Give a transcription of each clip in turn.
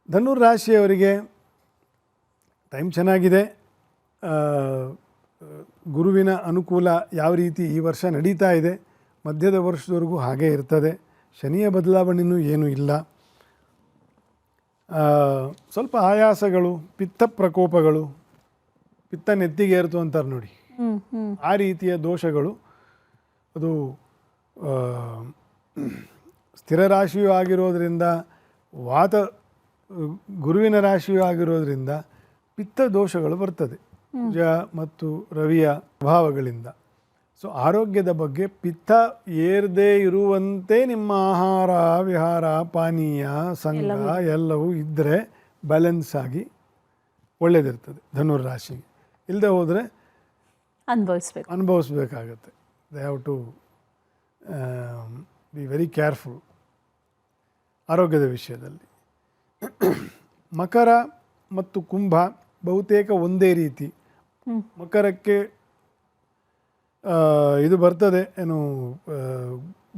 ಧನುರಾಶಿಯವರಿಗೆ time ಚೆನ್ನಾಗಿದೆ. ಗುರುವಿನ ಅನುಕೂಲ ಯಾವ ರೀತಿ ಈ ವರ್ಷ ನಡೀತಾ ಇದೆ, ಮಧ್ಯದ ವರ್ಷದವರೆಗೂ ಹಾಗೇ ಇರ್ತದೆ. ಶನಿಯ ಬದಲಾವಣೆಯೂ ಏನೂ ಇಲ್ಲ. ಸ್ವಲ್ಪ ಆಯಾಸಗಳು, ಪಿತ್ತ ಪ್ರಕೋಪಗಳು, ಪಿತ್ತ ನೆತ್ತಿಗೆ ಏರ್ತು ಅಂತಾರೆ ನೋಡಿ, ಆ ರೀತಿಯ ದೋಷಗಳು. ಅದು ಸ್ಥಿರ ರಾಶಿಯೂ ಆಗಿರೋದ್ರಿಂದ, ವಾತ ಗುರುವಿನ ರಾಶಿಯೂ ಆಗಿರೋದ್ರಿಂದ ಪಿತ್ತ ದೋಷಗಳು ಬರ್ತದೆ ಕುಜ ಮತ್ತು ರವಿಯ ಪ್ರಭಾವಗಳಿಂದ. ಸೊ ಆರೋಗ್ಯದ ಬಗ್ಗೆ ಪಿತ್ತ ಏರದೇ ಇರುವಂತೆ ನಿಮ್ಮ ಆಹಾರ ವಿಹಾರ ಪಾನೀಯ ಸಂಘ ಎಲ್ಲವೂ ಇದ್ದರೆ ಬ್ಯಾಲೆನ್ಸ್ ಆಗಿ ಒಳ್ಳೆಯದಿರ್ತದೆ ಧನುರಾಶಿಗೆ. ಇಲ್ಲದೆ ಹೋದರೆ ಅನುಭವಿಸ್ಬೇಕಾಗತ್ತೆ. They have to be very careful ಆರೋಗ್ಯದ ವಿಷಯದಲ್ಲಿ. ಮಕರ ಮತ್ತು ಕುಂಭ ಬಹುತೇಕ ಒಂದೇ ರೀತಿ. ಮಕರಕ್ಕೆ ಇದು ಬರ್ತದೆ, ಏನು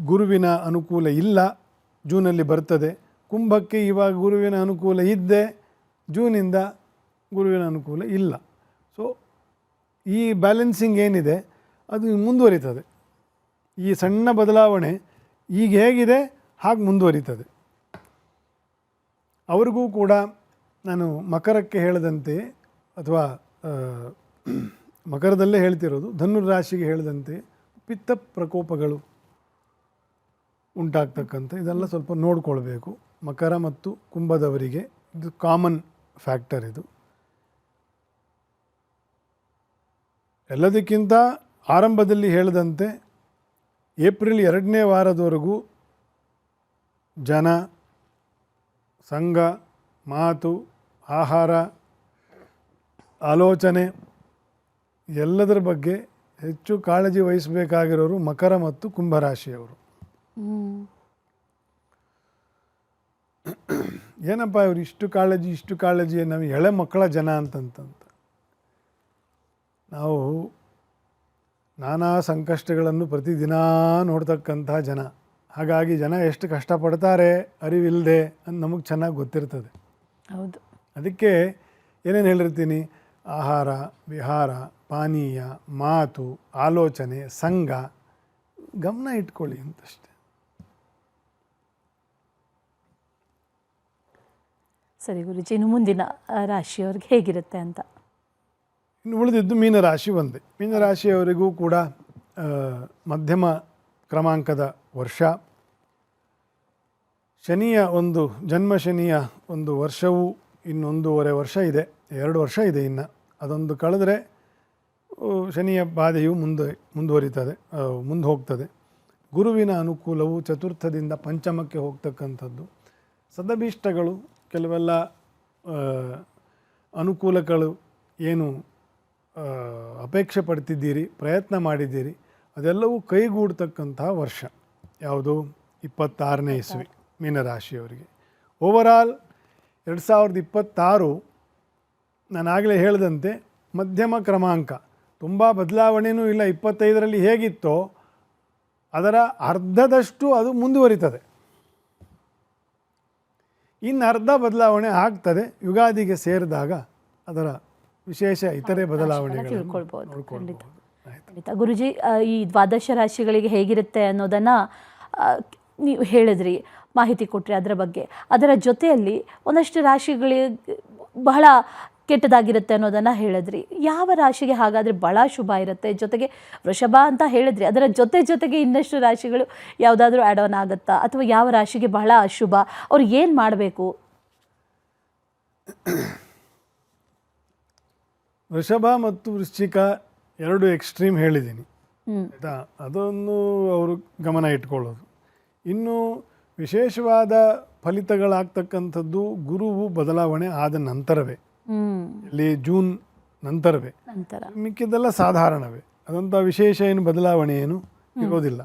ಗುರುವಿನ ಅನುಕೂಲ ಇಲ್ಲ, ಜೂನಲ್ಲಿ ಬರ್ತದೆ. ಕುಂಭಕ್ಕೆ ಇವಾಗ ಗುರುವಿನ ಅನುಕೂಲ ಇದ್ದೆ, ಜೂನಿಂದ ಗುರುವಿನ ಅನುಕೂಲ ಇಲ್ಲ. ಸೊ ಈ ಬ್ಯಾಲೆನ್ಸಿಂಗ್ ಏನಿದೆ ಅದು ಮುಂದುವರಿತದೆ. ಈ ಸಣ್ಣ ಬದಲಾವಣೆ ಈಗ ಹೇಗಿದೆ ಹಾಗೆ ಮುಂದುವರಿತದೆ. ಅವ್ರಿಗೂ ಕೂಡ ನಾನು ಮಕರಕ್ಕೆ ಹೇಳಿದಂತೆ, ಅಥವಾ ಮಕರದಲ್ಲೇ ಹೇಳ್ತಿರೋದು, ಧನುರಾಶಿಗೆ ಹೇಳಿದಂತೆ ಪಿತ್ತ ಪ್ರಕೋಪಗಳು ಉಂಟಾಗ್ತಕ್ಕಂಥ ಇದೆಲ್ಲ ಸ್ವಲ್ಪ ನೋಡಿಕೊಳ್ಬೇಕು. ಮಕರ ಮತ್ತು ಕುಂಭದವರಿಗೆ ಇದು ಕಾಮನ್ ಫ್ಯಾಕ್ಟರ್. ಇದು ಎಲ್ಲದಕ್ಕಿಂತ ಆರಂಭದಲ್ಲಿ ಹೇಳಿದಂತೆ ಏಪ್ರಿಲ್ 2ನೇ ವಾರದವರೆಗೂ ಜನ, ಸಂಘ, ಮಾತು, ಆಹಾರ, ಆಲೋಚನೆ ಎಲ್ಲದರ ಬಗ್ಗೆ ಹೆಚ್ಚು ಕಾಳಜಿ ವಹಿಸಬೇಕಾಗಿರೋರು ಮಕರ ಮತ್ತು ಕುಂಭರಾಶಿಯವರು. ಏನಪ್ಪ ಇವರು ಇಷ್ಟು ಕಾಳಜಿ ನಾವು ಎಳೆ ಮಕ್ಕಳ ಜನ ಅಂತಂತ ನಾವು ನಾನಾ ಸಂಕಷ್ಟಗಳನ್ನು ಪ್ರತಿದಿನ ನೋಡ್ತಕ್ಕಂಥ ಜನ. ಹಾಗಾಗಿ ಜನ ಎಷ್ಟು ಕಷ್ಟಪಡ್ತಾರೆ ಅರಿವಿಲ್ಲದೆ ಅಂತ ನಮಗೆ ಚೆನ್ನಾಗಿ ಗೊತ್ತಿರ್ತದೆ. ಹೌದು. ಅದಕ್ಕೆ ಏನೇನು ಹೇಳಿರ್ತೀನಿ, ಆಹಾರ ವಿಹಾರ ಪಾನೀಯ ಮಾತು ಆಲೋಚನೆ ಸಂಘ ಗಮನ ಇಟ್ಕೊಳ್ಳಿ ಅಂತಷ್ಟೆ. ಸರಿ ಗುರುಜಿ, ಇನ್ನು ಮುಂದಿನ ರಾಶಿಯವ್ರಿಗೆ ಹೇಗಿರುತ್ತೆ ಅಂತ. ಇನ್ನು ಉಳಿದಿದ್ದು ಮೀನರಾಶಿ ಒಂದೇ. ಮೀನರಾಶಿಯವರಿಗೂ ಕೂಡ ಮಧ್ಯಮ ಕ್ರಮಾಂಕದ ವರ್ಷ. ಶನಿಯ ಒಂದು ಜನ್ಮ ಶನಿಯ ಒಂದು ವರ್ಷವೂ ಇನ್ನೊಂದೂವರೆ ವರ್ಷ ಇದೆ, 2 ವರ್ಷ ಇದೆ ಇನ್ನು. ಅದೊಂದು ಕಳೆದ್ರೆ ಶನಿಯ ಬಾಧೆಯು ಮುಂದೆ ಹೋಗ್ತದೆ. ಗುರುವಿನ ಅನುಕೂಲವು ಚತುರ್ಥದಿಂದ ಪಂಚಮಕ್ಕೆ ಹೋಗ್ತಕ್ಕಂಥದ್ದು. ಸದಭಿಷ್ಟಗಳು, ಕೆಲವೆಲ್ಲ ಅನುಕೂಲಗಳು ಏನು ಅಪೇಕ್ಷೆ ಪಡ್ತಿದ್ದೀರಿ, ಪ್ರಯತ್ನ ಮಾಡಿದ್ದೀರಿ, ಅದೆಲ್ಲವೂ ಕೈಗೂಡ್ತಕ್ಕಂತಹ ವರ್ಷ. ಯಾವುದು? 26ನೇ ಇಸ್ವಿ ಮೀನರಾಶಿಯವರಿಗೆ. ಓವರಾಲ್ 2026 ನಾನಾಗಲೇ ಹೇಳಿದಂತೆ ಮಧ್ಯಮ ಕ್ರಮಾಂಕ, ತುಂಬ ಬದಲಾವಣೆಯೂ ಇಲ್ಲ. 25ರಲ್ಲಿ ಹೇಗಿತ್ತೋ ಅದರ ಅರ್ಧದಷ್ಟು ಅದು ಮುಂದುವರಿತದೆ. ಇನ್ನು ಅರ್ಧ ಬದಲಾವಣೆ ಆಗ್ತದೆ. ಯುಗಾದಿಗೆ ಸೇರಿದಾಗ ಅದರ ವಿಶೇಷ ಇತರೆ ಬದಲಾವಣೆಗಳು ಖಂಡಿತ. ಗುರುಜಿ, ಈ ದ್ವಾದಶ ರಾಶಿಗಳಿಗೆ ಹೇಗಿರುತ್ತೆ ಅನ್ನೋದನ್ನು ನೀವು ಹೇಳಿದ್ರಿ, ಮಾಹಿತಿ ಕೊಟ್ಟರೆ ಅದರ ಬಗ್ಗೆ. ಅದರ ಜೊತೆಯಲ್ಲಿ ಒಂದಷ್ಟು ರಾಶಿಗಳಿಗೆ ಬಹಳ ಕೆಟ್ಟದಾಗಿರುತ್ತೆ ಅನ್ನೋದನ್ನು ಹೇಳಿದ್ರಿ. ಯಾವ ರಾಶಿಗೆ ಹಾಗಾದರೆ ಬಹಳ ಶುಭ ಇರುತ್ತೆ? ಜೊತೆಗೆ ವೃಷಭ ಅಂತ ಹೇಳಿದ್ರಿ, ಅದರ ಜೊತೆಗೆ ಇನ್ನಷ್ಟು ರಾಶಿಗಳು ಯಾವುದಾದ್ರೂ ಆ್ಯಡ್ ಆನ್ ಆಗುತ್ತಾ, ಅಥವಾ ಯಾವ ರಾಶಿಗೆ ಬಹಳ ಅಶುಭ, ಅವ್ರು ಏನು ಮಾಡಬೇಕು? ವೃಷಭ ಮತ್ತು ವೃಶ್ಚಿಕ 2 ಎಕ್ಸ್ಟ್ರೀಮ್ ಹೇಳಿದ್ದೀನಿ ಆಯಿತಾ. ಅದನ್ನು ಅವರು ಗಮನ ಇಟ್ಕೊಳ್ಳೋದು. ಇನ್ನು ವಿಶೇಷವಾದ ಫಲಿತಗಳಾಗ್ತಕ್ಕಂಥದ್ದು ಗುರುವು ಬದಲಾವಣೆ ಆದ ನಂತರವೇ, ಇಲ್ಲಿ ಜೂನ್ ನಂತರವೇ. ಮಿಕ್ಕಿದ್ದೆಲ್ಲ ಸಾಧಾರಣವೇ, ಅದಂಥ ವಿಶೇಷ ಏನು ಬದಲಾವಣೆ ಏನು ಇರೋದಿಲ್ಲ.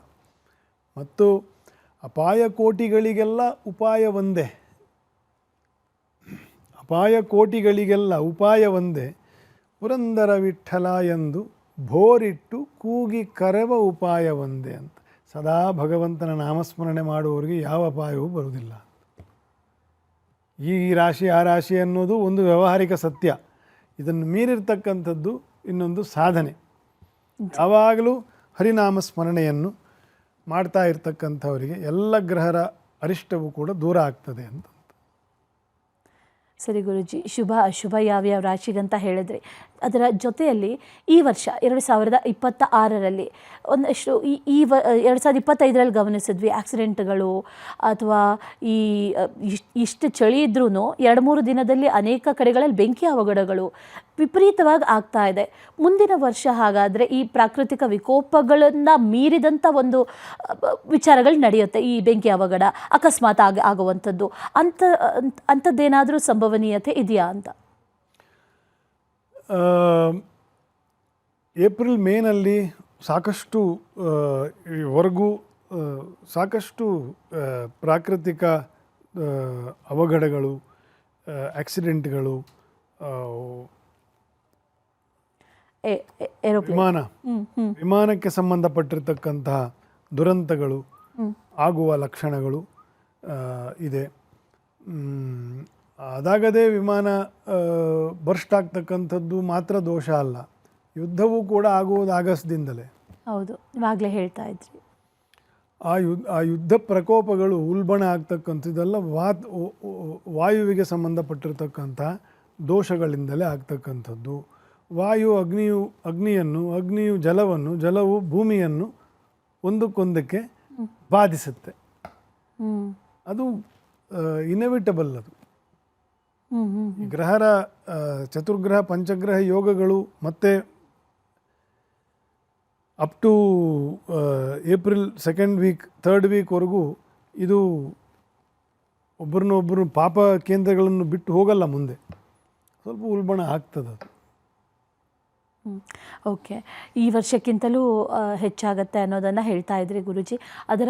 ಮತ್ತು ಅಪಾಯ ಕೋಟಿಗಳಿಗೆಲ್ಲ ಉಪಾಯ ಒಂದೇ. ಅಪಾಯ ಕೋಟಿಗಳಿಗೆಲ್ಲ ಉಪಾಯ ಒಂದೇ. ಪುರಂದರ ವಿಠಲ ಎಂದು ಬೋರಿಟ್ಟು ಕೂಗಿ ಕರೆವ ಉಪಾಯ ಒಂದೇ ಅಂತ. ಸದಾ ಭಗವಂತನ ನಾಮಸ್ಮರಣೆ ಮಾಡುವವರಿಗೆ ಯಾವ ಅಪಾಯವೂ ಬರುವುದಿಲ್ಲ. ಈ ರಾಶಿ ಆ ರಾಶಿ ಅನ್ನೋದು ಒಂದು ವ್ಯಾವಹಾರಿಕ ಸತ್ಯ. ಇದನ್ನು ಮೀರಿರ್ತಕ್ಕಂಥದ್ದು ಇನ್ನೊಂದು ಸಾಧನೆ. ಯಾವಾಗಲೂ ಹರಿನಾಮ ಸ್ಮರಣೆಯನ್ನು ಮಾಡ್ತಾ ಇರ್ತಕ್ಕಂಥವರಿಗೆ ಎಲ್ಲ ಗ್ರಹರ ಅರಿಷ್ಟವೂ ಕೂಡ ದೂರ ಆಗ್ತದೆ ಅಂತ. ಸರಿ ಗುರುಜಿ, ಶುಭ ಅಶುಭ ಯಾವ್ಯಾವ ರಾಶಿಗಂತ ಹೇಳಿದ್ರಿ. ಅದರ ಜೊತೆಯಲ್ಲಿ ಈ ವರ್ಷ 2026ರಲ್ಲಿ ಒಂದಷ್ಟು ಈ 2025ರಲ್ಲಿ ಗಮನಿಸಿದ್ವಿ ಆಕ್ಸಿಡೆಂಟ್ಗಳು ಅಥವಾ ಈ ಇಷ್ಟು ಚಳಿ ಇದ್ರೂ 2-3 ದಿನದಲ್ಲಿ ಅನೇಕ ಕಡೆಗಳಲ್ಲಿ ಬೆಂಕಿ ಅವಘಡಗಳು ವಿಪರೀತವಾಗಿ ಆಗ್ತಾ ಇದೆ. ಮುಂದಿನ ವರ್ಷ ಹಾಗಾದರೆ ಈ ಪ್ರಾಕೃತಿಕ ವಿಕೋಪಗಳನ್ನು ಮೀರಿದಂಥ ಒಂದು ವಿಚಾರಗಳು ನಡೆಯುತ್ತೆ. ಈ ಬೆಂಕಿ ಅವಘಡ ಅಕಸ್ಮಾತ್ ಆಗುವಂಥದ್ದು ಅಂಥದ್ದೇನಾದರೂ ಸಂಭವನೀಯತೆ ಇದೆಯಾ ಅಂತ? ಏಪ್ರಿಲ್ ಮೇನಲ್ಲಿ ಸಾಕಷ್ಟು ವರೆಗೂ ಸಾಕಷ್ಟು ಪ್ರಾಕೃತಿಕ ಅವಘಡಗಳು, ಆಕ್ಸಿಡೆಂಟ್ಗಳು, ವಿಮಾನಕ್ಕೆ ಸಂಬಂಧಪಟ್ಟಿರ್ತಕ್ಕಂತಹ ದುರಂತಗಳು ಆಗುವ ಲಕ್ಷಣಗಳು ಇದೆ. ಅದಾಗದೇ ವಿಮಾನ ಬರ್ಸ್ಟ್ ಆಗ್ತಕ್ಕಂಥದ್ದು ಮಾತ್ರ ದೋಷ ಅಲ್ಲ, ಯುದ್ಧವೂ ಕೂಡ ಆಗುವುದು ಆಗಸದಿಂದಲೇ. ಹೌದು, ಇವಾಗಲೇ ಹೇಳ್ತಾ ಇದ್ರಿ. ಆ ಯುದ್ಧ ಪ್ರಕೋಪಗಳು ಉಲ್ಬಣ ಆಗ್ತಕ್ಕಂಥದ್ದೆಲ್ಲ ವಾಯುವಿಗೆ ಸಂಬಂಧಪಟ್ಟಿರ್ತಕ್ಕಂಥ ದೋಷಗಳಿಂದಲೇ ಆಗ್ತಕ್ಕಂಥದ್ದು. ವಾಯು ಅಗ್ನಿಯು ಜಲವನ್ನು, ಜಲವು ಭೂಮಿಯನ್ನು ಒಂದಕ್ಕೊಂದಕ್ಕೆ ಬಾಧಿಸುತ್ತೆ. ಅದು ಇನೆವಿಟಬಲ್. ಅದು ಗ್ರಹರ ಚತುರ್ಗ್ರಹ ಪಂಚಗ್ರಹ ಯೋಗಗಳು ಮತ್ತು up to April 2nd week 3rd ವೀಕ್ವರೆಗೂ ಇದು ಒಬ್ಬರನ್ನೊಬ್ಬರು ಪಾಪ ಕೇಂದ್ರಗಳನ್ನು ಬಿಟ್ಟು ಹೋಗಲ್ಲ, ಮುಂದೆ ಸ್ವಲ್ಪ ಉಲ್ಬಣ ಆಗ್ತದೆ ಅದು. ಓಕೆ, ಈ ವರ್ಷಕ್ಕಿಂತಲೂ ಹೆಚ್ಚಾಗತ್ತೆ ಅನ್ನೋದನ್ನು ಹೇಳ್ತಾ ಇದ್ರಿ ಗುರುಜಿ. ಅದರ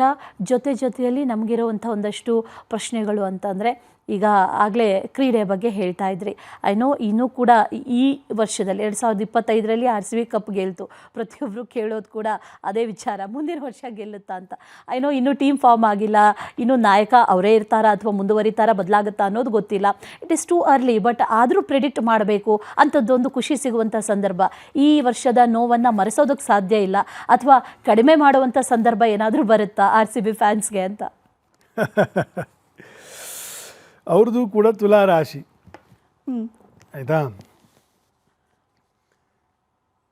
ಜೊತೆಯಲ್ಲಿ ನಮಗಿರುವಂಥ ಒಂದಷ್ಟು ಪ್ರಶ್ನೆಗಳು ಅಂತಂದರೆ, ಈಗ ಆಗಲೇ ಕ್ರೀಡೆ ಬಗ್ಗೆ ಹೇಳ್ತಾ ಇದ್ರಿ. ಐ ನೋ ಇನ್ನೂ ಕೂಡ ಈ ವರ್ಷದಲ್ಲಿ 2025ರಲ್ಲಿ RCB ಕಪ್ ಗೆಲ್ತು. ಪ್ರತಿಯೊಬ್ಬರು ಕೇಳೋದು ಕೂಡ ಅದೇ ವಿಚಾರ, ಮುಂದಿನ ವರ್ಷ ಗೆಲ್ಲುತ್ತಾ ಅಂತ. ಐ ನೋ ಇನ್ನೂ ಟೀಮ್ ಫಾರ್ಮ್ ಆಗಿಲ್ಲ, ಇನ್ನೂ ನಾಯಕ ಅವರೇ ಇರ್ತಾರಾ ಅಥವಾ ಮುಂದುವರಿತಾರಾ, ಬದಲಾಗುತ್ತಾ ಅನ್ನೋದು ಗೊತ್ತಿಲ್ಲ. It is too early. But ಆದರೂ ಪ್ರಿಡಿಕ್ಟ್ ಮಾಡಬೇಕು ಅಂಥದ್ದೊಂದು ಖುಷಿ ಸಿಗುವಂಥ ಸಂದರ್ಭ. ಈ ವರ್ಷದ ನೋವನ್ನು ಮರೆಸೋದಕ್ಕೆ ಸಾಧ್ಯ ಇಲ್ಲ, ಅಥವಾ ಕಡಿಮೆ ಮಾಡುವಂಥ ಸಂದರ್ಭ ಏನಾದರೂ ಬರುತ್ತಾ RCB ಫ್ಯಾನ್ಸ್ಗೆ ಅಂತ? ಅವ್ರದ್ದು ಕೂಡ ತುಲಾ ರಾಶಿ, ಆಯಿತಾ.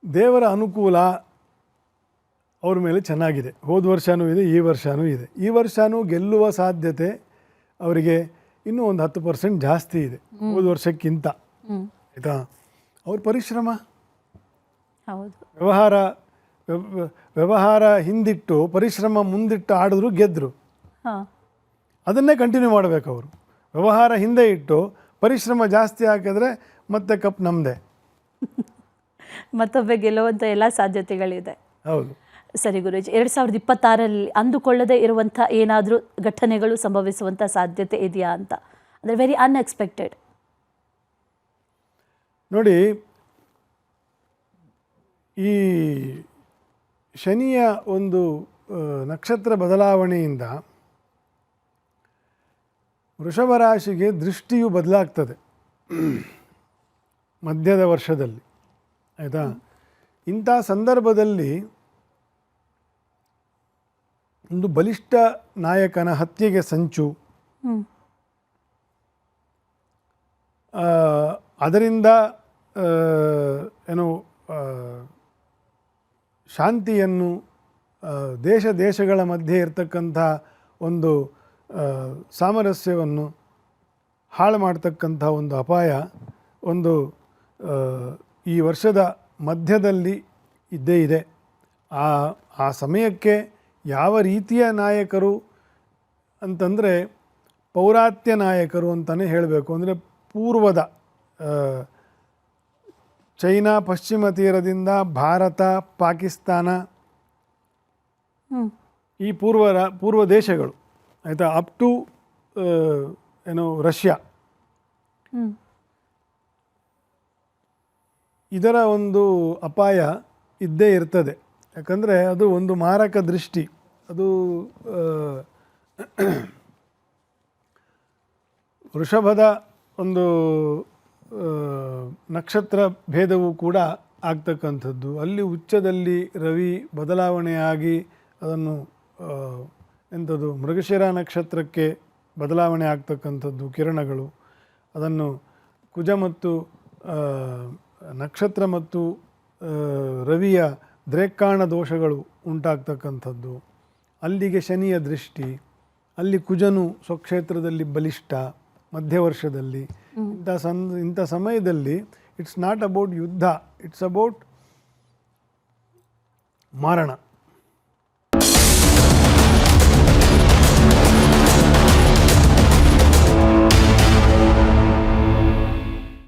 ದೇವರ ಅನುಕೂಲ ಅವ್ರ ಮೇಲೆ ಚೆನ್ನಾಗಿದೆ. ಹೋದ ವರ್ಷವೂ ಇದೆ, ಈ ವರ್ಷವೂ ಇದೆ. ಈ ವರ್ಷವೂ ಗೆಲ್ಲುವ ಸಾಧ್ಯತೆ ಅವರಿಗೆ ಇನ್ನೂ ಒಂದು 10% ಜಾಸ್ತಿ ಇದೆ ಹೋದ ವರ್ಷಕ್ಕಿಂತ, ಆಯಿತಾ. ಅವ್ರ ಪರಿಶ್ರಮ, ವ್ಯವಹಾರ ಹಿಂದಿಟ್ಟು ಪರಿಶ್ರಮ ಮುಂದಿಟ್ಟು ಆಡಿದ್ರು ಗೆದ್ದರು. ಅದನ್ನೇ ಕಂಟಿನ್ಯೂ ಮಾಡಬೇಕು ಅವರು. ವ್ಯವಹಾರ ಹಿಂದೆ ಇಟ್ಟು ಪರಿಶ್ರಮ ಜಾಸ್ತಿ ಹಾಕಿದ್ರೆ ಮತ್ತೆ ಕಪ್ ನಮ್ಮದೇ. ಮತ್ತೊಬ್ಬೆ ಗೆಲ್ಲುವಂಥ ಎಲ್ಲ ಸಾಧ್ಯತೆಗಳಿದೆ. ಹೌದು. ಸರಿ ಗುರುಜಿ, 2026ರಲ್ಲಿ ಅಂದುಕೊಳ್ಳದೆ ಇರುವಂಥ ಏನಾದರೂ ಘಟನೆಗಳು ಸಂಭವಿಸುವಂಥ ಸಾಧ್ಯತೆ ಇದೆಯಾ ಅಂತ? ಅಂದರೆ ವೆರಿ ಅನ್ಎಕ್ಸ್ಪೆಕ್ಟೆಡ್. ನೋಡಿ, ಈ ಶನಿಯ ಒಂದು ನಕ್ಷತ್ರ ಬದಲಾವಣೆಯಿಂದ ವೃಷಭ ರಾಶಿಗೆ ದೃಷ್ಟಿಯು ಬದಲಾಗ್ತದೆ ಮಧ್ಯದ ವರ್ಷದಲ್ಲಿ, ಆಯಿತಾ. ಇಂಥ ಸಂದರ್ಭದಲ್ಲಿ ಒಂದು ಬಲಿಷ್ಠ ನಾಯಕನ ಹತ್ಯೆಗೆ ಸಂಚು, ಅದರಿಂದ ಶಾಂತಿಯನ್ನು, ದೇಶಗಳ ಮಧ್ಯೆ ಇರತಕ್ಕಂಥ ಒಂದು ಸಾಮರಸ್ಯವನ್ನು ಹಾಳು ಮಾಡ್ತಕ್ಕಂಥ ಒಂದು ಅಪಾಯ ಒಂದು ಈ ವರ್ಷದ ಮಧ್ಯದಲ್ಲಿ ಇದ್ದೇ ಇದೆ. ಆ ಸಮಯಕ್ಕೆ ಯಾವ ರೀತಿಯ ನಾಯಕರು ಅಂತಂದರೆ ಪೌರಾತ್ಯ ನಾಯಕರು ಅಂತಲೇ ಹೇಳಬೇಕು. ಅಂದರೆ ಪೂರ್ವದ ಚೈನಾ ಪಶ್ಚಿಮ ತೀರದಿಂದ ಭಾರತ, ಪಾಕಿಸ್ತಾನ, ಈ ಪೂರ್ವ ದೇಶಗಳು, ಆಯಿತಾ, ಅಪ್ ಟು ರಷ್ಯಾ, ಇದರ ಒಂದು ಅಪಾಯ ಇದ್ದೇ ಇರ್ತದೆ. ಯಾಕಂದರೆ ಅದು ಒಂದು ಮಾರಕ ದೃಷ್ಟಿ. ಅದು ವೃಷಭದ ಒಂದು ನಕ್ಷತ್ರ ಭೇದವು ಕೂಡ ಆಗ್ತಕ್ಕಂಥದ್ದು. ಅಲ್ಲಿ ಉಚ್ಚದಲ್ಲಿ ರವಿ ಬದಲಾವಣೆಯಾಗಿ ಅದನ್ನು ಎಂಥದ್ದು ಮೃಗಶಿರ ನಕ್ಷತ್ರಕ್ಕೆ ಬದಲಾವಣೆ ಆಗ್ತಕ್ಕಂಥದ್ದು ಕಿರಣಗಳು. ಅದನ್ನು ಕುಜ ಮತ್ತು ನಕ್ಷತ್ರ ಮತ್ತು ರವಿಯ ದ್ರೇಕ್ಕಾಣ ದೋಷಗಳು ಉಂಟಾಗ್ತಕ್ಕಂಥದ್ದು. ಅಲ್ಲಿಗೆ ಶನಿಯ ದೃಷ್ಟಿ, ಅಲ್ಲಿ ಕುಜನು ಸ್ವಕ್ಷೇತ್ರದಲ್ಲಿ ಬಲಿಷ್ಠ ಮಧ್ಯವರ್ಷದಲ್ಲಿ. ಇಂಥ ಸಮಯದಲ್ಲಿ ಇಟ್ಸ್ ನಾಟ್ ಅಬೌಟ್ ಯುದ್ಧ, ಇಟ್ಸ್ ಅಬೌಟ್ ಮಾರಣ.